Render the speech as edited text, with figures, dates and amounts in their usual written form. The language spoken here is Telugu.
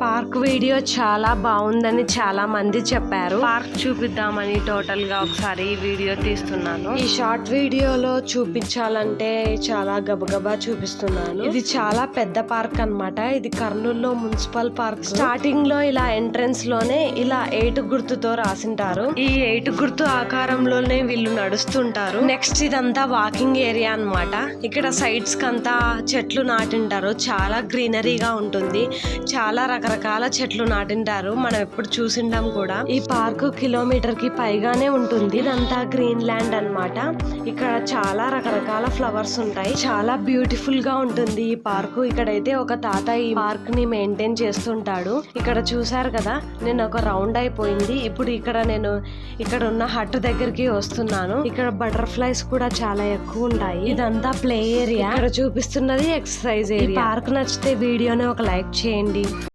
పార్క్ వీడియో చాలా బాగుందని చాలా మంది చెప్పారు. పార్క్ చూపిద్దామని టోటల్ గా ఒకసారి ఈ వీడియో తీస్తున్నాను. ఈ షార్ట్ వీడియోలో చూపించాలంటే చాలా గబగబా చూపిస్తున్నాను. ఇది చాలా పెద్ద పార్క్ అన్నమాట. ఇది కర్నూలులో మున్సిపల్ పార్క్. స్టార్టింగ్ లో ఇలా ఎంట్రన్స్ లోనే ఇలా 8 గుర్తుతో రాసింటారు. ఈ 8 గుర్తు ఆకారంలోనే వీళ్ళు నడుస్తుంటారు. నెక్స్ట్ ఇదంతా వాకింగ్ ఏరియా అన్నమాట. ఇక్కడ సైడ్స్ కంతా చెట్లు నాటింటారు. చాలా గ్రీనరీగా ఉంటుంది. చాలా రకరకాల చెట్లు నాటింటారు. మనం ఎప్పుడు చూసింటాం కూడా. ఈ పార్కు కిలోమీటర్ కి పైగానే ఉంటుంది. ఇదంతా గ్రీన్ ల్యాండ్ అన్నమాట. ఇక్కడ చాలా రకరకాల ఫ్లవర్స్ ఉంటాయి. చాలా బ్యూటిఫుల్ గా ఉంటుంది ఈ పార్కు. ఇక్కడైతే ఒక తాత ఈ పార్క్ ని మెయింటైన్ చేస్తుంటాడు. ఇక్కడ చూసారు కదా, నేను ఒక రౌండ్ అయిపోయింది. ఇప్పుడు ఇక్కడ ఉన్న హట్ దగ్గరికి వస్తున్నాను. ఇక్కడ బటర్ఫ్లైస్ కూడా చాలా ఎక్కువ ఉంటాయి. ఇదంతా ప్లే ఏరియా. ఇక్కడ చూపిస్తున్నది ఎక్సర్సైజ్ ఏరియా. పార్క్ నచ్చితే వీడియోని ఒక లైక్ చేయండి.